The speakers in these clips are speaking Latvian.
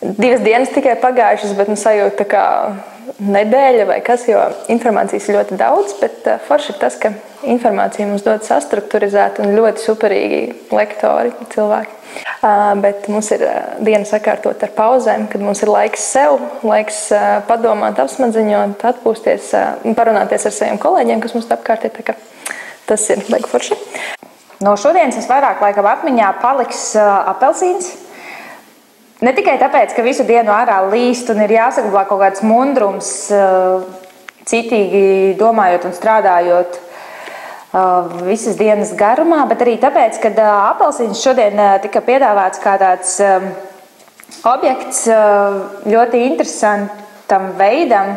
2 dienas tikai pagājušas, bet sajūta tā kā nedēļa vai kas, jo informācijas ļoti daudz, bet forši ir tas, ka informācija mums dod sastrukturizēt un ļoti superīgi lektori, cilvēki. Bet mums ir diena sakārtot ar pauzēm, kad mums ir laiks sev, laiks padomāt, apsmadziņot, atpūsties un parunāties ar saviem kolēģiem, kas mums apkārt ir. Tas ir baigi forši. No šodienas es vairāk laikam atmiņā paliks apelsīns. Ne tikai tāpēc, ka visu dienu ārā līst un ir jāsaglabā kaut kāds mundrums, citīgi domājot un strādājot visas dienas garumā, bet arī tāpēc, ka apelsīns šodien tika piedāvāts kā tāds objekts ļoti interesantam veidam,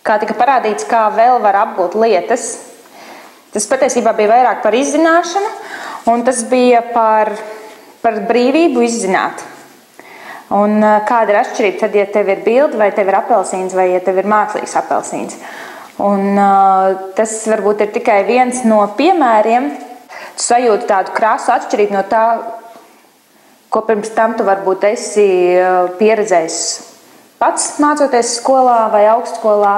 kā tika parādīts, kā vēl var apgūt lietas. Tas patiesībā bija vairāk par izzināšanu, un tas bija par brīvību izzināt. Un kāda ir atšķirība tad, ja tev ir bilde, vai tev ir apelsīns, vai ja tev ir mākslīgs apelsīns. Un tas varbūt ir tikai viens no piemēriem. Tu sajūti tādu krāsu atšķirību no tā, ko pirms tam tu varbūt esi pieredzējis pats mācoties skolā vai augstskolā.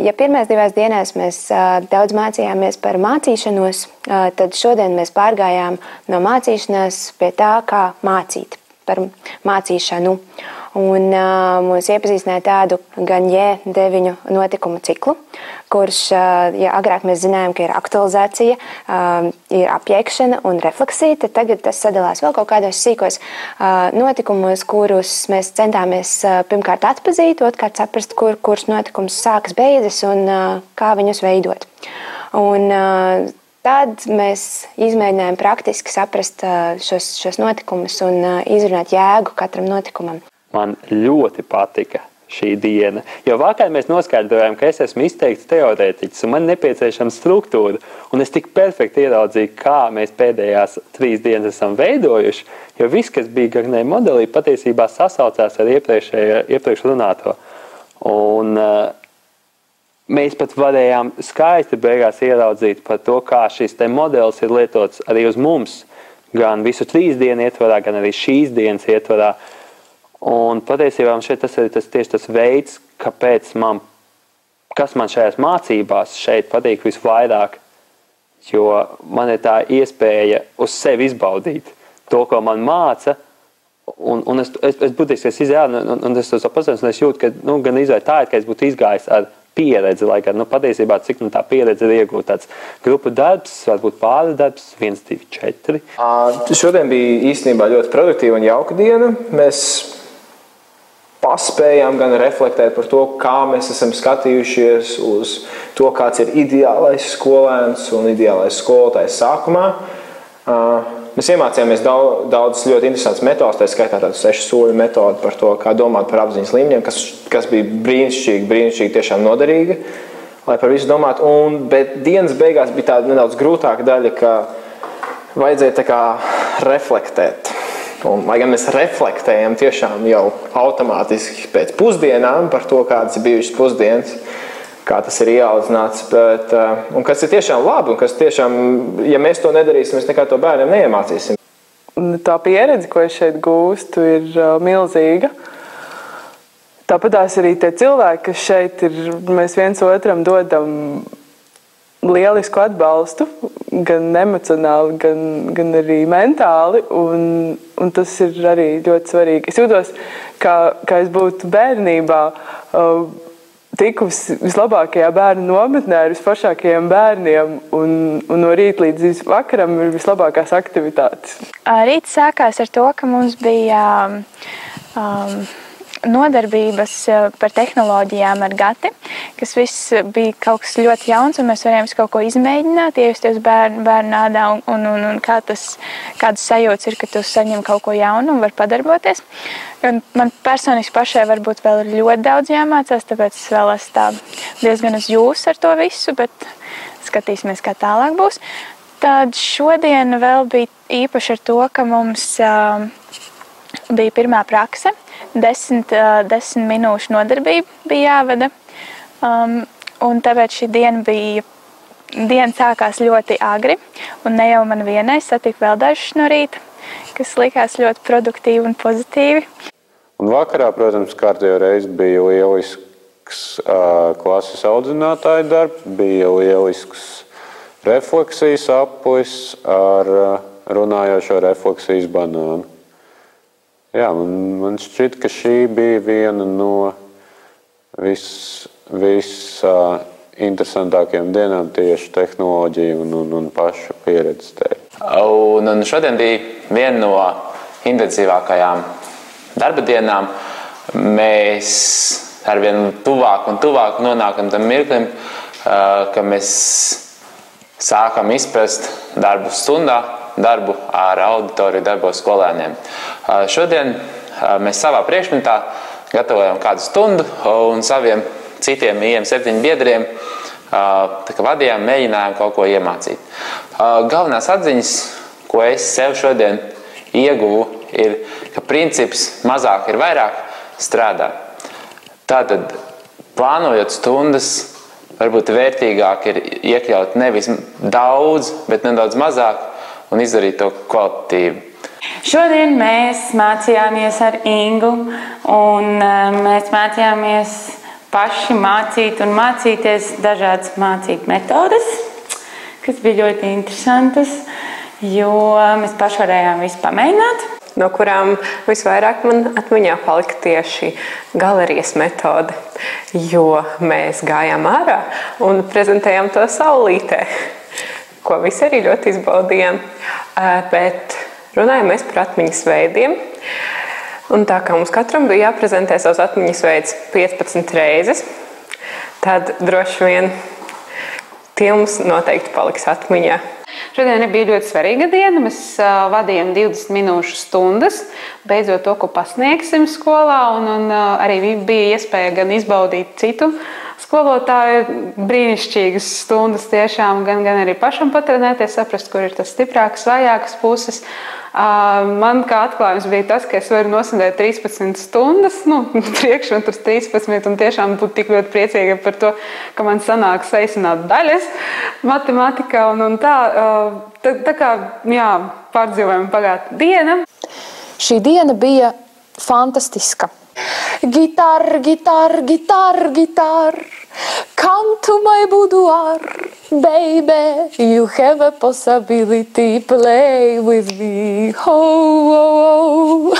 Ja pirmās 2 dienās mēs daudz mācījāmies par mācīšanos, tad šodien mēs pārgājām no mācīšanās pie tā, kā mācīt, par mācīšanu. Un mūs iepazīstināja tādu Gaņē 9 notikumu ciklu, kurš, ja agrāk mēs zinājām, ka ir aktualizācija, ir apjēgšana un refleksija, tad tagad tas sadalās vēl kaut kādos sīkos notikumos, kurus mēs centāmies pirmkārt atpazīt, otrkārt saprast, kurš notikums sākas, beidzas un kā viņus veidot. Un tad mēs izmēģinājām praktiski saprast šos notikumus un izrunāt jēgu katram notikumam. Man ļoti patika šī diena, jo vakar mēs noskaidrojām, ka es esmu izteikts teorētiķis un man nepieciešama struktūra, un es tik perfekti ieraudzīju, kā mēs pēdējās 3 dienas esam veidojuši, jo viss, kas bija Gagnē modelī, patiesībā sasaucās ar iepriekš runāto. Un mēs pat varējām skaisti beigās ieraudzīt par to, kā šis te modelis ir lietots arī uz mums, gan visu 3 dienu ietvarā, gan arī šīs dienas ietvarā. Un patiesībā šeit tas ir tieši tas veids, kas man šajās mācībās šeit patīk visvairāk, jo man ir tā iespēja uz sevi izbaudīt to, ko man māca, un es būtiski izjādu, un es to pazīstu, un es jūtu, ka gan izvēl tā, ka es būtu izgājis ar pieredzi, lai gan patiesībā cik tā pieredze ir iegūta tāds grupu darbs, varbūt pāri darbs, 1, 2, 4. Šodien bija īstenībā ļoti produktīva un jauka diena. Mēs paspējām gan reflektēt par to, kā mēs esam skatījušies uz to, kāds ir ideālais skolēns un ideālais skolotājs sākumā. Mēs iemācījāmies daudz ļoti interesantas metodas, tā skaitā tādu 6 soļu metodu par to, kā domāt par apziņas līmeņiem, kas bija brīnišķīgi tiešām noderīga, lai par visu domāt. Bet dienas beigās bija tāda nedaudz grūtāka daļa, ka vajadzēja tā kā reflektēt. Un, lai gan mēs reflektējam tiešām jau automātiski pēc pusdienām par to, kādas ir bijušas pusdienas, kā tas ir ieaudzināts, un kas ir tiešām labi, un kas tiešām, ja mēs to nedarīsim, mēs nekā to bērniem neiemācīsim. Tā pieredze, ko es šeit gūstu, ir milzīga. Tāpatās arī tie cilvēki, kas šeit ir, mēs viens otram dodam lielisku atbalstu, gan emocionāli, gan arī mentāli, un tas ir arī ļoti svarīgi. Es jūtos, kā es būtu bērnībā tikusi vislabākajā bērnu nometnē ar visforšākajiem bērniem, un no rīta līdz vakaram ir vislabākās aktivitātes. Rīts sākās ar to, ka mums bija nodarbības par tehnoloģijām ar Gati, kas viss bija kaut kas ļoti jauns, un mēs varējām kaut ko izmēģināt, iejusties bērnu ādā, un kādas sajūtas ir, ka tu saņem kaut ko jaunu un var padarboties. Un man personiski pašai varbūt vēl ir ļoti daudz jāmācās, tāpēc es vēl esmu tā diezgan uz jūs ar to visu, bet skatīsimies, kā tālāk būs. Tad šodien vēl bija īpaši ar to, ka mums bija pirmā prakse, 10 minūšu nodarbība bija jāvada, un tāpēc šī diena sākās ļoti agri, un ne jau man vienai, satiku vēl dažus no rīta, kas likās ļoti produktīvi un pozitīvi. Un vakarā, protams, kārtējo reizi bija lielisks klases audzinātāja darbs, bija lielisks refleksijas aplis ar runājošo refleksijas banānu. Jā, man šķiet, ka šī bija viena no interesantākajām dienām tieši tehnoloģiju un pašu pieredzes dēļ. Un šodien bija viena no intensīvākajām darba dienām. Mēs arvien tuvāk un tuvāk nonākam tam mirklim, ka mēs sākam izprast darbu stundā, darbu ar auditoriju, darbu ar skolēniem. Šodien mēs savā priekšmetā gatavojam kādu stundu un saviem citiem IM7 biedriem vadījām, mēģinājām kaut ko iemācīt. Galvenās atziņas, ko es sev šodien ieguvu, ir, ka princips mazāk ir vairāk strādā. Tātad, plānojot stundas, varbūt vērtīgāk ir iekļaut nevis daudz, bet nedaudz mazāk un izdarīt to kvalitatīvi. Šodien mēs mācījāmies ar Ingu, un mēs mācījāmies paši mācīt un mācīties dažādas mācīt metodes, kas bija ļoti interesantas, jo mēs paši varējām visu pamēģināt. No kurām visvairāk man atmiņā palika tieši galerijas metode, jo mēs gājām ārā un prezentējām to saulītē, ko visi arī ļoti izbaudījām. Bet runājam mēs par atmiņas veidiem. Un tā kā mums katram bija jāprezentē savs atmiņas veids 15 reizes, tad droši vien tie mums noteikti paliks atmiņā. Šodien bija ļoti svarīga diena. Mēs vadījām 20 minūšu stundas, beidzot to, ko pasniegsim skolā, un arī bija iespēja gan izbaudīt citu skolotāju brīnišķīgas stundas tiešām, gan arī pašam patrenēties, saprast, kur ir tas stiprākas, vājākas puses. Man kā atklājums bija tas, ka es varu nosēdēt 13 stundas, priekšmetus 13, un tiešām būt tik ļoti priecīga par to, ka man sanāk saisināt daļas matemātikā, un tā kā, jā, pārdzīvojam pagātnē diena. Šī diena bija fantastiska. Guitar, guitar, guitar, guitar, come to my boudoir, baby, you have a possibility, play with me, ho, ho, ho.